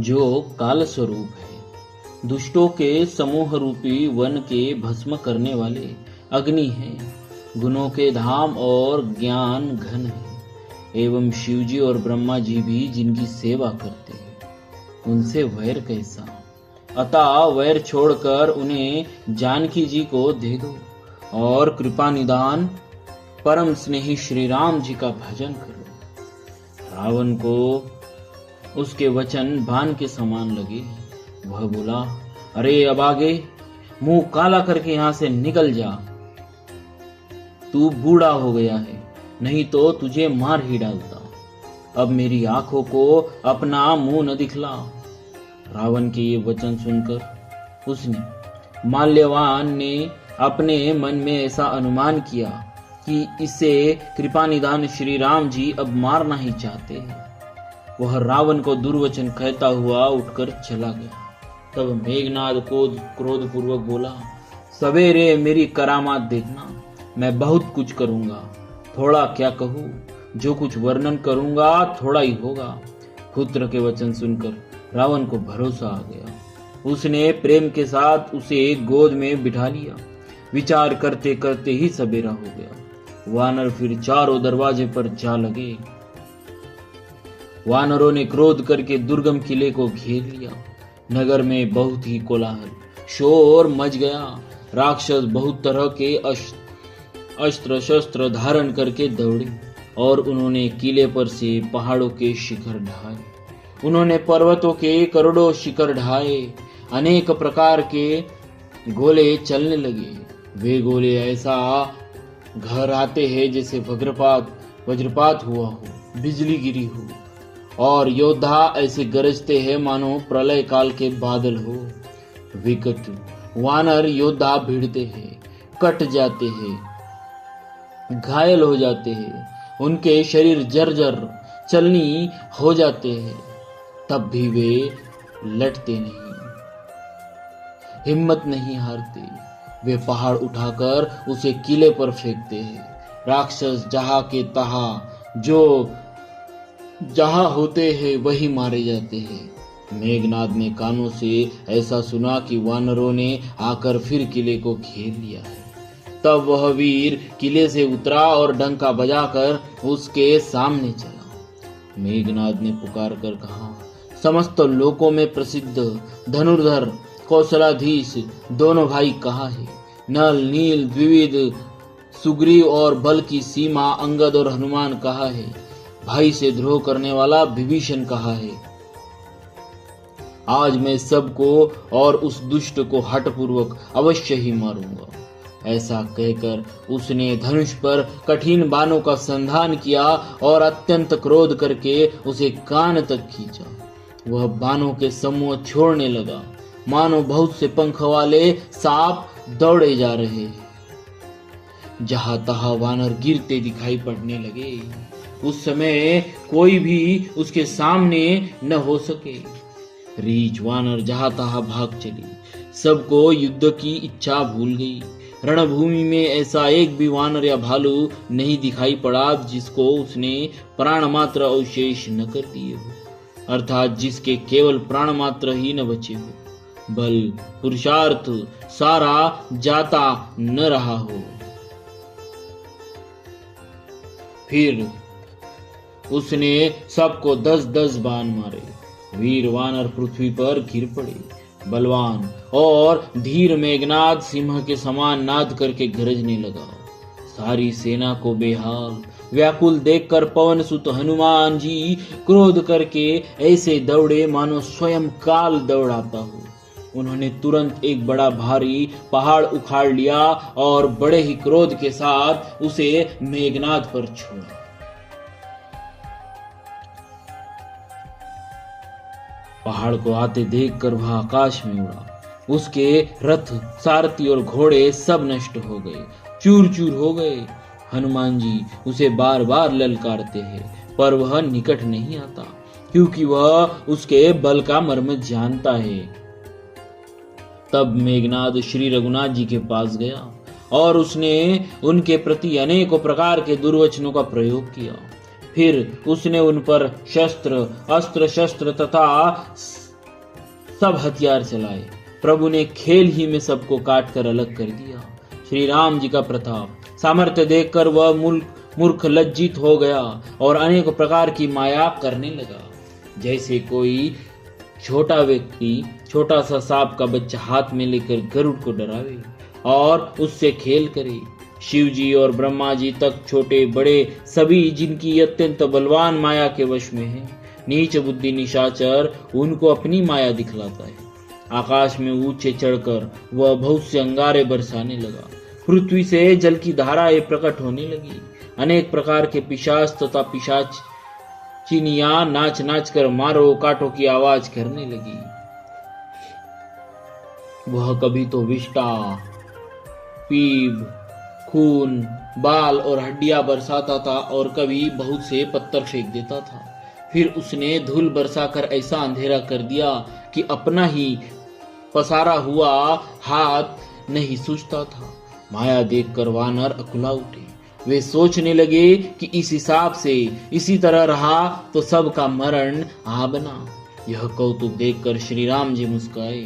जो काल स्वरूप है, दुष्टों के समूह रूपी वन के भस्म करने वाले अग्नि हैं, गुणों के धाम और ज्ञान घन है, एवं शिवजी और ब्रह्मा जी भी जिनकी सेवा करते हैं, उनसे वैर कैसा। अतः वैर छोड़कर उन्हें जानकी जी को दे दो और कृपा निदान परम स्नेही श्री राम जी का भजन करो। रावण को उसके वचन बाण के समान लगे। वह बोला, अरे अभागे, मुंह काला करके यहां से निकल जा। तू बूढ़ा हो गया है, नहीं तो तुझे मार ही डालता। अब मेरी आंखों को अपना मुंह न दिखला। रावण के ये वचन सुनकर उसने माल्यवान ने अपने मन में ऐसा अनुमान किया कि इसे कृपा निदान श्री राम जी अब मारना ही चाहते हैं। वह रावण को दुर्वचन कहता हुआ उठकर चला गया। तब मेघनाद को क्रोधपूर्वक बोला, सवेरे मेरी करामात देखना, मैं बहुत कुछ करूंगा। थोड़ा क्या कहूँ, जो कुछ वर्णन करूंगा थोड़ा ही होगा। पुत्र के वचन सुनकर रावण को भरोसा आ गया। उसने प्रेम के साथ उसे गोद में बिठा लिया। विचार करते करते ही सवेरा हो गया। वानर फिर चारों दरवाजे पर जा लगे। वानरों ने क्रोध करके दुर्गम किले को घेर लिया। नगर में बहुत ही कोलाहल शोर मच गया। राक्षस बहुत तरह के अस्त्र शस्त्र धारण करके दौड़े और उन्होंने किले पर से पहाड़ों के शिखर ढाए। उन्होंने पर्वतों के करोड़ों शिखर ढाए। अनेक प्रकार के गोले चलने लगे। वे गोले ऐसा घर आते हैं जैसे वज्रपात हुआ हो, बिजली गिरी हो, और योद्धा ऐसे गरजते हैं मानो प्रलय काल के बादल हो। विकट वानर योद्धा भिड़ते हैं, कट जाते हैं, घायल हो जाते हैं, उनके शरीर जर्जर चलनी हो जाते हैं, तब भी वे लटते नहीं, हिम्मत नहीं हारते। वे पहाड़ उठाकर उसे किले पर फेंकते हैं। राक्षस जहां के तहां जो जहां होते हैं वही मारे जाते हैं। मेघनाद ने कानों से ऐसा सुना कि वानरों ने आकर फिर किले को घेर लिया है। तब वह वीर किले से उतरा और डंका बजाकर उसके सामने चला। मेघनाद ने पुकार कर कहा, समस्त लोकों में प्रसिद्ध धनुर्धर कौशलाधीश दोनों भाई कहाँ है? नल नील द्विविध सुग्रीव और बल की सीमा अंगद और हनुमान कहाँ है? भाई से द्रोह करने वाला विभीषण कहाँ है? आज मैं सबको और उस दुष्ट को हठपूर्वक अवश्य ही मारूंगा। ऐसा कहकर उसने धनुष पर कठिन बाणों का संधान किया और अत्यंत क्रोध करके उसे कान तक खींचा। वह बाणों के समूह छोड़ने लगा, मानो बहुत से पंख वाले सांप दौड़े जा रहे। जहां तहां वानर गिरते दिखाई पड़ने लगे। उस समय कोई भी उसके सामने न हो सके। रीछ वानर जहां तहां भाग चली। सबको युद्ध की इच्छा भूल गई। रणभूमि में ऐसा एक भी वानर या भालू नहीं दिखाई पड़ा जिसको उसने प्राण मात्र अवशेष न कर दिए हो, अर्थात जिसके केवल प्राण मात्र ही न बचे हो, बल पुरुषार्थ सारा जाता न रहा हो। फिर उसने सबको 10-10 बाण मारे। वीर वानर पृथ्वी पर गिर पड़े। बलवान और धीर मेघनाद सिंह के समान नाद करके गरजने लगा। सारी सेना को बेहाल व्याकुल देखकर पवन सुत हनुमान जी क्रोध करके ऐसे दौड़े मानो स्वयं काल दौड़ाता हो। उन्होंने तुरंत एक बड़ा भारी पहाड़ उखाड़ लिया और बड़े ही क्रोध के साथ उसे मेघनाद पर छोड़ा। पहाड़ को आते देखकर वह आकाश में उड़ा। उसके रथ सारथी और घोड़े सब नष्ट हो गए, चूर चूर हो गए। हनुमान जी उसे बार बार ललकारते हैं, पर वह निकट नहीं आता, क्योंकि वह उसके बल का मर्म जानता है। तब मेघनाद श्री रघुनाथ जी के पास गया और उसने उनके प्रति अनेकों प्रकार के दुर्वचनों का प्रयोग किया। फिर उसने उन पर अस्त्र शस्त्र तथा सब हथियार चलाए। प्रभु ने खेल ही में सबको काट कर अलग कर दिया। श्री राम जी का प्रताप सामर्थ्य देखकर वह मूर्ख लज्जित हो गया और अनेक प्रकार की माया करने लगा। जैसे कोई छोटा व्यक्ति छोटा सा सांप का बच्चा हाथ में लेकर गरुड़ को डरावे और उससे खेल करे। शिव जी और ब्रह्मा जी तक छोटे बड़े सभी जिनकी अत्यंत बलवान माया के वश में है, नीच बुद्धि निशाचर उनको अपनी माया दिखलाता है। आकाश में ऊंचे चढ़कर वह बहुत से अंगारे बरसाने लगा। पृथ्वी से जल की धाराएं प्रकट होने लगी। अनेक प्रकार के पिशाच तथा पिशाच चिनिया नाच नाच कर मारो काटो की आवाज करने लगी। वह कभी तो विष्टा, पीप, खून, बाल और हड्डियां बरसाता था और कभी बहुत से पत्थर फेंक देता था। फिर उसने धूल बरसाकर ऐसा अंधेरा कर दिया कि अपना ही पसारा हुआ हाथ नहीं सूझता था। माया देखकर वानर अकुला उठे। वे सोचने लगे कि इस हिसाब से इसी तरह रहा तो सबका मरण आ बना। यह कौतुक देखकर श्री राम जी मुस्कुराए।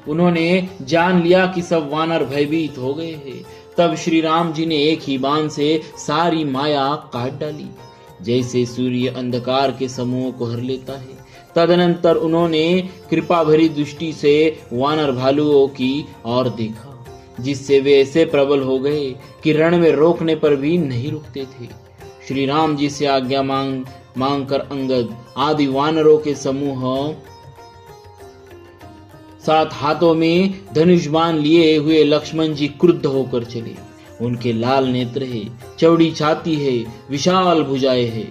उन्होंने जान लिया कि सब वानर भयभीत हो गए हैं। तब श्री राम जी ने एक ही बाण से सारी माया काट डाली, जैसे सूर्य अंधकार के समूह को हर लेता है। तदनंतर उन्होंने कृपा भरी दृष्टि से वानर भालुओं की ओर देखा, जिससे वे ऐसे प्रबल हो गए कि रण में रोकने पर भी नहीं रुकते थे। श्री राम जी से आज्ञा मांग कर अंगद आदि वानरों के समूह साथ हाथों में धनुष बाण लिए हुए लक्ष्मण जी क्रुद्ध होकर चले। उनके लाल नेत्र है, चौड़ी छाती है, विशाल भुजाएं है,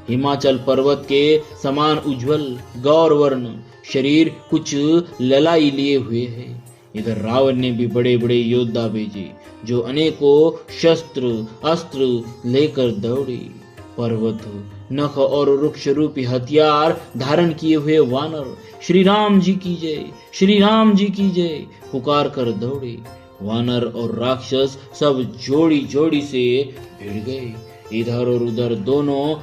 हिमाचल पर्वत के समान उज्जवल गौरवर्ण शरीर, कुछ ललाई लिए हुए है। इधर रावण ने भी बड़े बड़े योद्धा भेजे, जो अनेकों शस्त्र अस्त्र लेकर दौड़े। पर्वत, नख और वृक्ष रूपी हथियार धारण किए हुए वानर श्री राम जी की जय, श्री राम जी की जय पुकार कर दौड़े। वानर और राक्षस सब जोड़ी जोड़ी से भिड़ गए। इधर और उधर दोनों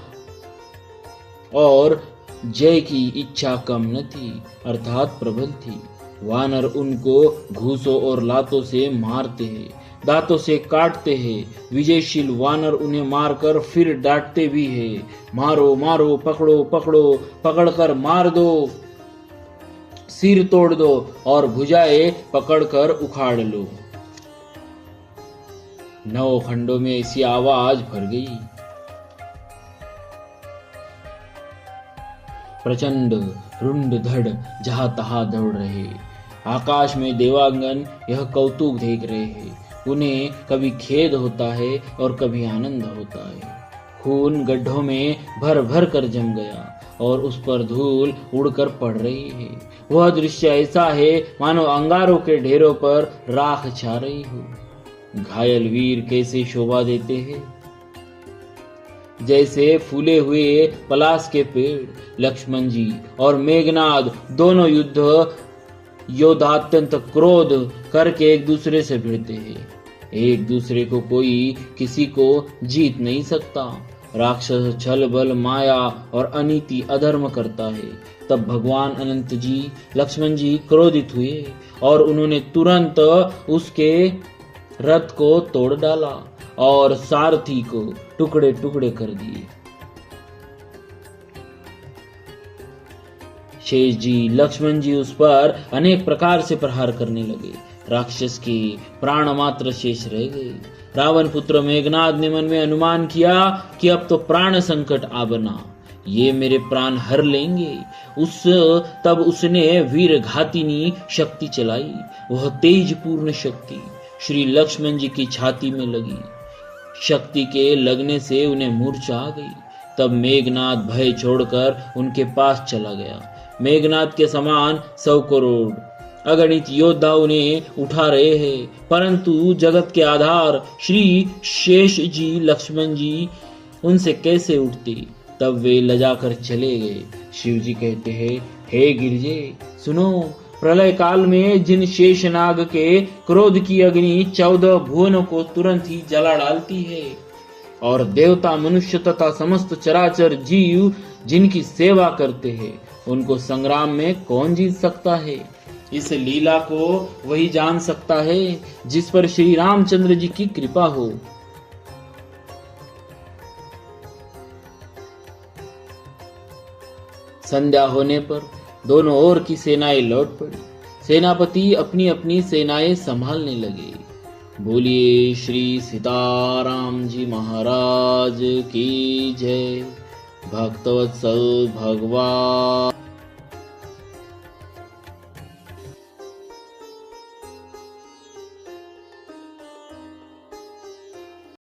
और जय की इच्छा कम न थी, अर्थात प्रबल थी। वानर उनको घूसों और लातों से मारते हैं, दांतों से काटते हैं। विजयशील वानर उन्हें मारकर फिर डांटते भी हैं, मारो मारो, पकड़ो पकड़ो, पकड़कर मार दो, सिर तोड़ दो और भुजाएं पकड़कर उखाड़ लो। 9 खंडों में ऐसी आवाज भर गई। प्रचंड रुंड धड़ जहां तहां दौड़ रहे। आकाश में देवांगन यह कौतुक देख रहे हैं। उन्हें कभी खेद होता है और कभी आनंद होता है। खून गड्ढों में भर भर कर जम गया और उस पर धूल उड़कर पड़ रही है। वह दृश्य ऐसा है मानो अंगारों के ढेरों पर राख छा रही हो। घायल वीर कैसे शोभा देते हैं, जैसे फूले हुए पलाश के पेड़। लक्ष्मण जी और मेघनाद दोनों योद्धा अत्यंत क्रोध करके एक दूसरे से भिड़ते हैं। एक दूसरे को कोई किसी को जीत नहीं सकता। राक्षस छल बल माया और अनीति अधर्म करता है। तब भगवान अनंत जी लक्ष्मण जी क्रोधित हुए और उन्होंने तुरंत उसके रथ को तोड़ डाला और सारथी को टुकड़े टुकड़े कर दिए। शेष जी लक्ष्मण जी उस पर अनेक प्रकार से प्रहार करने लगे। राक्षस के प्राण मात्र शेष रह गए। रावण पुत्र मेघनाद ने मन में अनुमान किया कि अब तो प्राण संकट आ बना, ये मेरे प्राण हर लेंगे। तब उसने वीर घातिनी शक्ति चलाई। वह तेज पूर्ण शक्ति श्री लक्ष्मण जी की छाती में लगी। शक्ति के लगने से उन्हें मूर्छा आ गई। तब मेघनाद भय छोड़कर उनके पास चला गया। मेघनाद के समान 100 करोड़ अगणित योद्धा उन्हें उठा रहे हैं, परंतु जगत के आधार श्री शेष जी लक्ष्मण जी उनसे कैसे उठते। तब वे लजाकर चले गए। शिव जी कहते हैं, हे गिरजे सुनो, प्रलय काल में जिन शेषनाग के क्रोध की अग्नि 14 भुवनों को तुरंत ही जला डालती है और देवता मनुष्य तथा समस्त चराचर जीव जिनकी सेवा करते हैं उनको संग्राम में कौन जीत सकता है? इस लीला को वही जान सकता है जिस पर श्री रामचंद्र जी की कृपा हो। संध्या होने पर दोनों ओर की सेनाएं लौट पड़ी। सेनापति अपनी अपनी सेनाएं संभालने लगे। बोलिए श्री सीताराम जी महाराज की जय। भक्तवत्सल भगवान